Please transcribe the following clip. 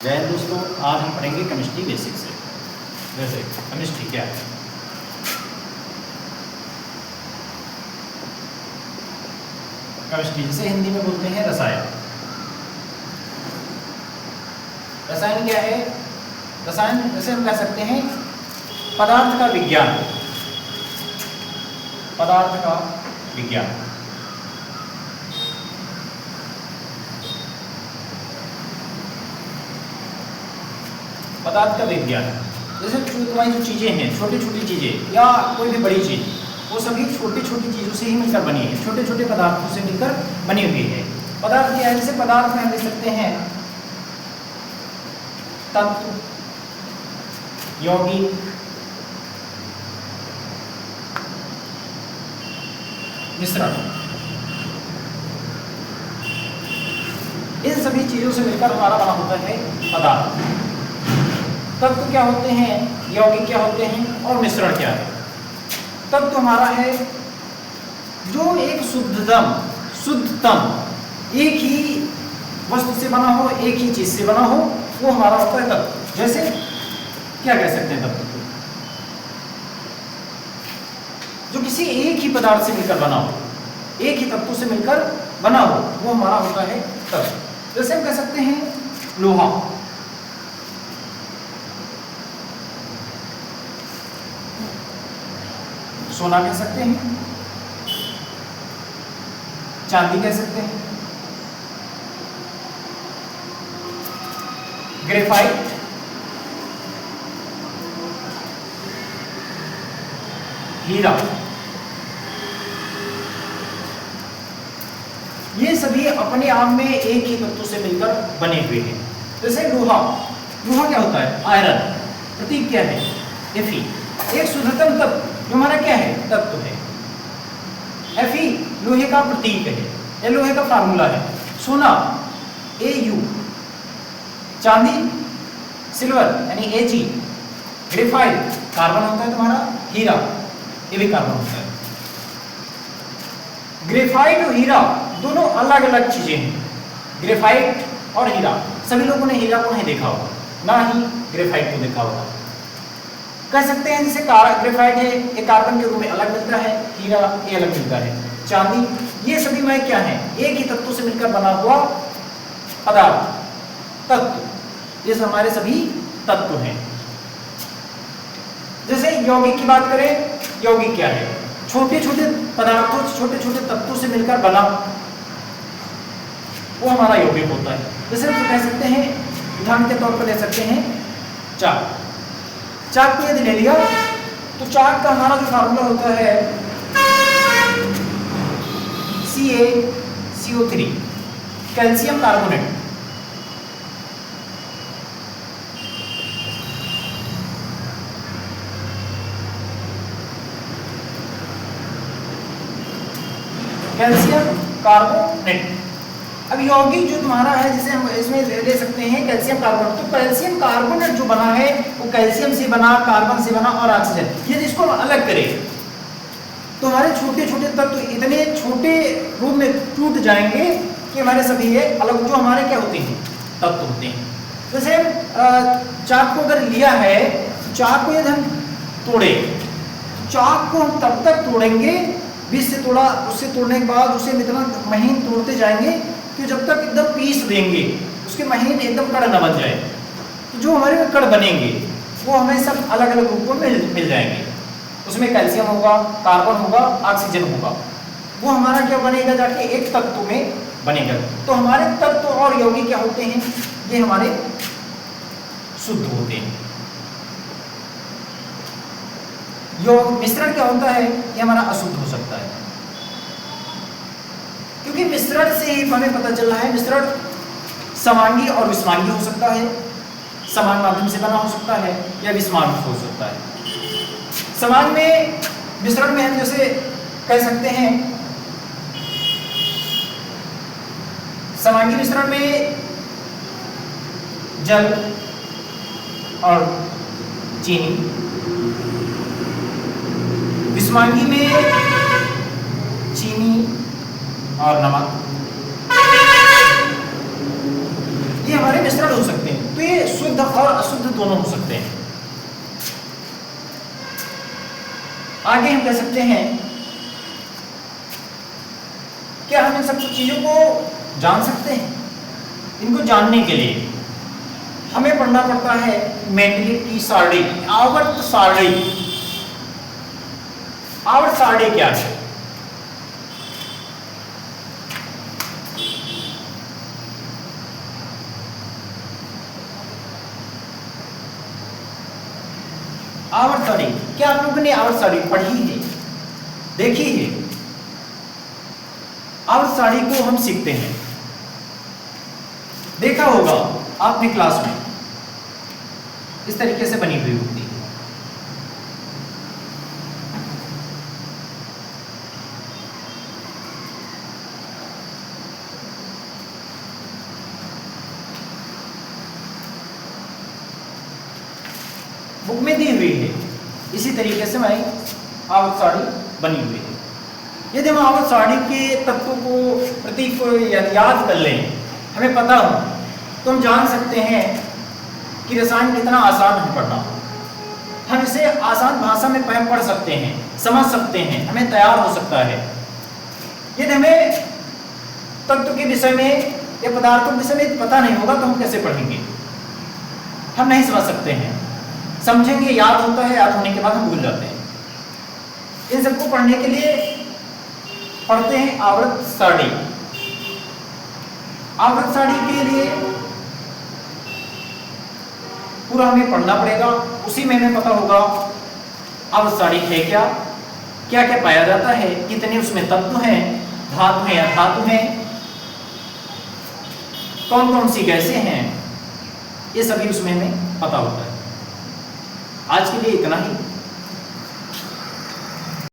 जय हिंद दोस्तों, आज हम पढ़ेंगे केमिस्ट्री बेसिक से। जैसे केमिस्ट्री क्या है। केमिस्ट्री जिसे हिंदी में बोलते हैं रसायन। रसायन क्या है? रसायन जैसे हम कह सकते हैं पदार्थ का विज्ञान। पदार्थ का विज्ञान। पदार्थ का विज्ञान जैसे तुम्हारी जो चीज़ें हैं, छोटी छोटी चीज़ें या कोई भी बड़ी चीज़, वो सभी छोटी छोटी चीज़ों से ही मिलकर बनी है, छोटे छोटे पदार्थों से मिलकर बनी हुई है। पदार्थ क्या है? जैसे पदार्थ में हम लिख सकते हैं तत्व, यौगिक, मिश्रण। इन सभी चीज़ों से मिलकर हमारा बना होता है पदार्थ। तत्व क्या होते हैं, यौगिक क्या होते हैं और मिश्रण क्या है? तत्व हमारा है जो एक शुद्धतम एक ही वस्तु से बना हो, एक ही चीज से बना हो, वो हमारा होता है तत्व। जैसे क्या कह सकते हैं तत्व को? जो किसी एक ही पदार्थ से मिलकर बना हो, एक ही तत्व से मिलकर बना हो, वो हमारा होता है तत्व। जैसे हम कह सकते हैं लोहा, सोना कह सकते हैं, चांदी कह सकते हैं, ग्रेफाइट, हीरा। ये सभी अपने आप में एक ही तत्व से मिलकर बने हुए हैं। जैसे लोहा, लोहा क्या होता है? आयरन। प्रतीक क्या है? Fe। एक शुद्धतम तत्व जो हमारा क्या है? तत्व है। Fe लोहे का प्रतीक है, ये लोहे का फार्मूला है। सोना Au, चांदी सिल्वर यानी Ag, ग्रेफाइट कार्बन होता है तुम्हारा, हीरा ये भी कार्बन होता है। ग्रेफाइट और हीरा दोनों अलग अलग चीजें हैं। ग्रेफाइट और हीरा, सभी लोगों ने हीरा को नहीं देखा होगा, ना ही ग्रेफाइट को देखा होगा। कह सकते हैं जैसे ग्रेफाइट है, ये कार्बन के रूप में अलग मिलता है, हीरा ये अलग मिलता है, चांदी, ये सभी में क्या है? एक ही तत्व से मिलकर बना हुआ पदार्थ, तत्व। ये हमारे सभी तत्व हैं। जैसे यौगिक की बात करें, यौगिक क्या है? छोटे छोटे पदार्थों, छोटे छोटे तत्वों से मिलकर बना, वो हमारा यौगिक होता है। जैसे हम कह सकते हैं, उदाहरण के तौर पर ले सकते हैं चाक। चाक को यदि ले लिया तो चाक का हमारा जो फार्मूला होता है CaCO3, calcium carbonate. Calcium carbonate. अब यौगिक जो तुम्हारा है, जिसे हम इसमें ले सकते हैं कैल्शियम कार्बोनेट, तो कैल्शियम कार्बोनेट जो बना है वो कैल्शियम से बना, कार्बन से बना और ऑक्सीजन। यदि इसको हम अलग करें तो हमारे छोटे छोटे तत्व इतने छोटे रूप में टूट जाएंगे कि हमारे सभी ये अलग, जो हमारे क्या होते हैं? तत्व होते हैं। जैसे चाक को अगर लिया है, चाक को यदि हम तोड़े, चाक को हम तब तक तोड़ेंगे, बीच से तोड़ा, उससे तोड़ने के बाद उसे इतना महीन तोड़ते जाएंगे कि जब तक एकदम पीस देंगे, उसके महीन एकदम कड़ न बन जाए। तो जो हमारे कड़ बनेंगे वो हमें सब अलग अलग रूपों में मिल जाएंगे। उसमें कैल्शियम होगा, कार्बन होगा, ऑक्सीजन होगा। वो हमारा क्या बनेगा? जाके एक तत्व में बनेगा। तो हमारे तत्व और यौगिक क्या होते हैं? ये हमारे शुद्ध होते हैं। मिश्रण क्या होता है? ये हमारा अशुद्ध हो सकता है, क्योंकि मिश्रण से ही हमें पता चल रहा है, मिश्रण समांगी और विषमांगी हो सकता है, समान माध्यम से बना हो सकता है या विषमांगी हो सकता है। समान में, मिश्रण में हम जैसे कह सकते हैं, समांगी मिश्रण में जल और चीनी, विषमांगी में चीनी और नमक, ये हमारे मिश्रण हो सकते हैं। तो ये दोनों हो सकते हैं। आगे हम कह सकते हैं क्या हम इन सब चीजों को जान सकते हैं? इनको जानने के लिए हमें पढ़ना पड़ता है मेंडलीव की सारणी, आवर्त सारणी। आवर्त सारणी क्या है? आवर्त सारणी, क्या आप लोगों ने आवर्त सारणी पढ़ी है, देखी है? आवर्त सारणी को हम सीखते हैं, देखा होगा आपने क्लास में, इस तरीके से बनी हुई होती है। बुक में दी हुई है, इसी तरीके से हमारी आवर्त सारणी बनी हुई है। यदि हम आवर्त सारणी के तत्वों को, प्रतीक को याद कर लें, हमें पता हो, तो हम जान सकते हैं कि रसायन कितना आसान है पढ़ना। हम इसे आसान भाषा में पढ़ सकते हैं, समझ सकते हैं, हमें तैयार हो सकता है। यदि हमें तत्व के विषय में या पदार्थों के विषय में पता नहीं होगा तो हम कैसे पढ़ेंगे? हम नहीं समझ सकते हैं। समझेंगे, याद होता है, याद होने के बाद हम भूल जाते हैं। इन सबको पढ़ने के लिए पढ़ते हैं आवर्त सारणी। आवर्त सारणी के लिए पूरा हमें पढ़ना पड़ेगा, उसी में हमें पता होगा आवर्त सारणी है क्या, क्या क्या पाया जाता है, कितने उसमें तत्व हैं, धातु हैं या धातु हैं, कौन कौन सी गैसें हैं, ये सभी उसमें हमें पता होता है। आज के लिए इतना ही।